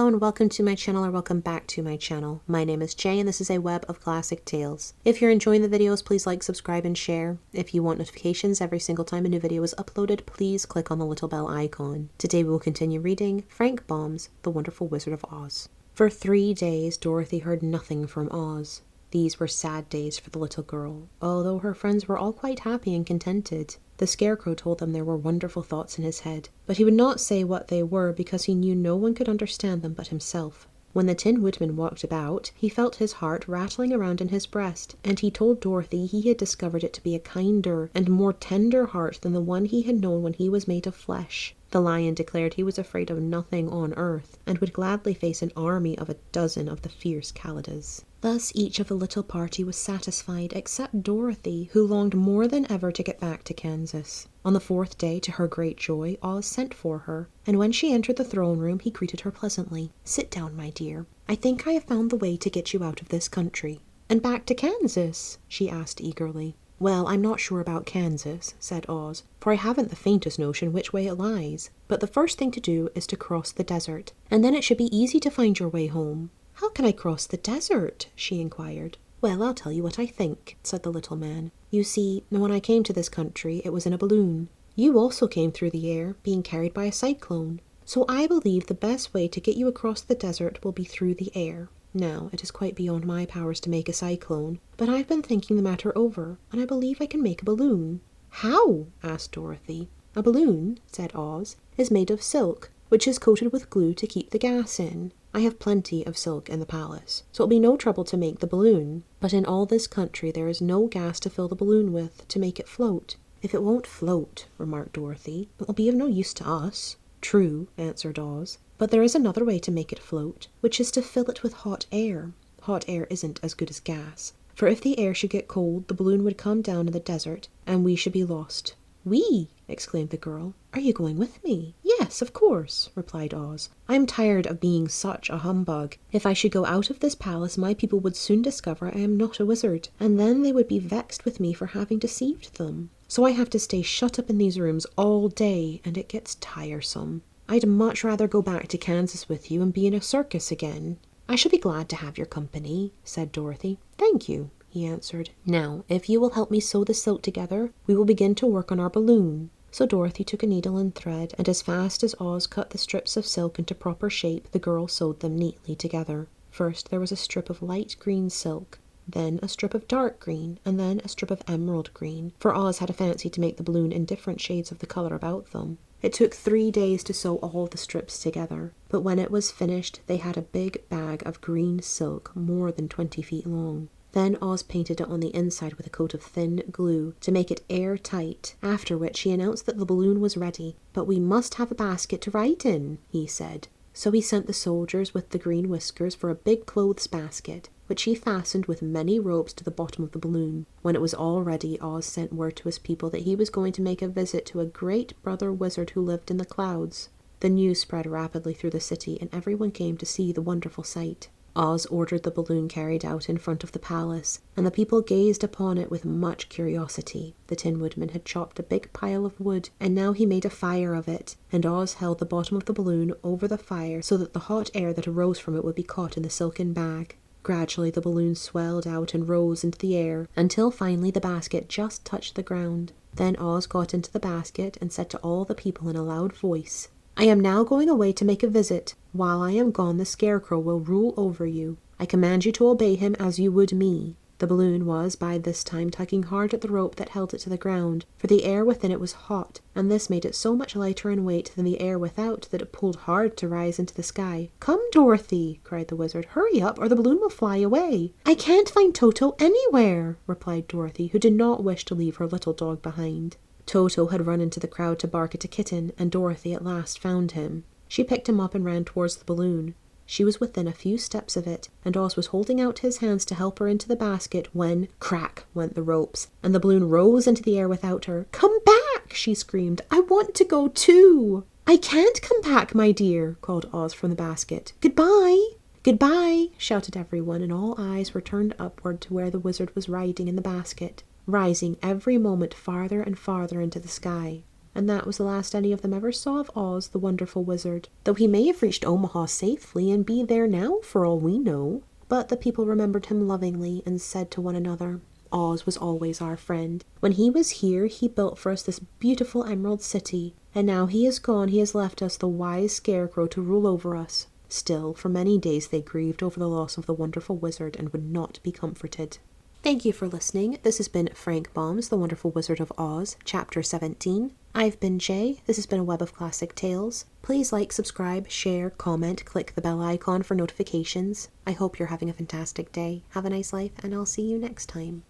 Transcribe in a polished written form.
Hello and welcome to my channel, or welcome back to my channel. My name is Jay and this is a web of classic tales. If you're enjoying the videos, please like, subscribe and share. If you want notifications every single time a new video is uploaded, please click on the little bell icon. Today we will continue reading Frank Baum's The Wonderful Wizard of Oz. For 3 days, Dorothy heard nothing from Oz. These were sad days for the little girl, although her friends were all quite happy and contented. The Scarecrow told them there were wonderful thoughts in his head, but he would not say what they were because he knew no one could understand them but himself. When the Tin Woodman walked about, he felt his heart rattling around in his breast, and he told Dorothy he had discovered it to be a kinder and more tender heart than the one he had known when he was made of flesh. The Lion declared he was afraid of nothing on earth, and would gladly face an army of 12 of the fierce Kalidas. Thus each of the little party was satisfied except Dorothy, who longed more than ever to get back to Kansas. On the 4th day, to her great joy, Oz sent for her, and when she entered the throne room he greeted her pleasantly. "Sit down, my dear. I think I have found the way to get you out of this country." "And back to Kansas?" she asked eagerly. "Well, I'm not sure about Kansas," said Oz, "for I haven't the faintest notion which way it lies. But the first thing to do is to cross the desert, and then it should be easy to find your way home." "How can I cross the desert?" she inquired. "Well, I'll tell you what I think," said the little man. "You see, when I came to this country, it was in a balloon. You also came through the air, being carried by a cyclone. So I believe the best way to get you across the desert will be through the air. Now, it is quite beyond my powers to make a cyclone, but I've been thinking the matter over, and I believe I can make a balloon." "How?" asked Dorothy. "A balloon," said Oz, "is made of silk, which is coated with glue to keep the gas in. I have plenty of silk in the palace, so it'll be no trouble to make the balloon. But in all this country there is no gas to fill the balloon with, to make it float." "If it won't float," remarked Dorothy, "it will be of no use to us." "True," answered Oz, "but there is another way to make it float, which is to fill it with hot air. Hot air isn't as good as gas, for if the air should get cold, the balloon would come down in the desert, and we should be lost." "We!" exclaimed the girl. "Are you going with me?" "Yes, of course," replied Oz. "I am tired of being such a humbug. If I should go out of this palace, my people would soon discover I am not a wizard, and then they would be vexed with me for having deceived them. So I have to stay shut up in these rooms all day, and it gets tiresome. I'd much rather go back to Kansas with you and be in a circus again." "I shall be glad to have your company," said Dorothy. "Thank you," he answered. "Now, if you will help me sew the silk together, we will begin to work on our balloon." So Dorothy took a needle and thread, and as fast as Oz cut the strips of silk into proper shape, the girl sewed them neatly together. First there was a strip of light green silk, then a strip of dark green, and then a strip of emerald green, for Oz had a fancy to make the balloon in different shades of the colour about them. It took 3 days to sew all the strips together, but when it was finished they had a big bag of green silk more than 20 feet long. Then Oz painted it on the inside with a coat of thin glue to make it airtight, after which he announced that the balloon was ready. "But we must have a basket to ride in," he said. So he sent the soldiers with the green whiskers for a big clothes basket, which he fastened with many ropes to the bottom of the balloon. When it was all ready, Oz sent word to his people that he was going to make a visit to a great brother wizard who lived in the clouds. The news spread rapidly through the city, and everyone came to see the wonderful sight. Oz ordered the balloon carried out in front of the palace, and the people gazed upon it with much curiosity. The Tin Woodman had chopped a big pile of wood, and now he made a fire of it, and Oz held the bottom of the balloon over the fire so that the hot air that arose from it would be caught in the silken bag. Gradually the balloon swelled out and rose into the air, until finally the basket just touched the ground. Then Oz got into the basket and said to all the people in a loud voice, "I am now going away to make a visit. While I am gone, the Scarecrow will rule over you. I command you to obey him as you would me." The balloon was by this time tugging hard at the rope that held it to the ground, for the air within it was hot, and this made it so much lighter in weight than the air without that it pulled hard to rise into the sky. "Come, Dorothy," cried the wizard. "Hurry up, or the balloon will fly away." "I can't find Toto anywhere," replied Dorothy, who did not wish to leave her little dog behind. Toto had run into the crowd to bark at a kitten, and Dorothy at last found him. She picked him up and ran towards the balloon. She was within a few steps of it, and Oz was holding out his hands to help her into the basket when, crack, went the ropes, and the balloon rose into the air without her. "Come back!" she screamed. "I want to go too." "I can't come back, my dear," called Oz from the basket. "Goodbye!" "Goodbye!" shouted everyone, and all eyes were turned upward to where the wizard was riding in the basket, rising every moment farther and farther into the sky. and that was the last any of them ever saw of Oz, the wonderful wizard, though he may have reached Omaha safely and be there now for all we know. But the people remembered him lovingly and said to one another, Oz was always our friend. When he was here, he built for us this beautiful Emerald City, and now he is gone, he has left us the wise Scarecrow to rule over us. Still, for many days they grieved over the loss of the wonderful wizard and would not be comforted. Thank you for listening. This has been Frank Baum's The Wonderful Wizard of Oz, Chapter 17. I've been Jay. This has been a Web of Classic Tales. Please like, subscribe, share, comment, click the bell icon for notifications. I hope you're having a fantastic day. Have a nice life, and I'll see you next time.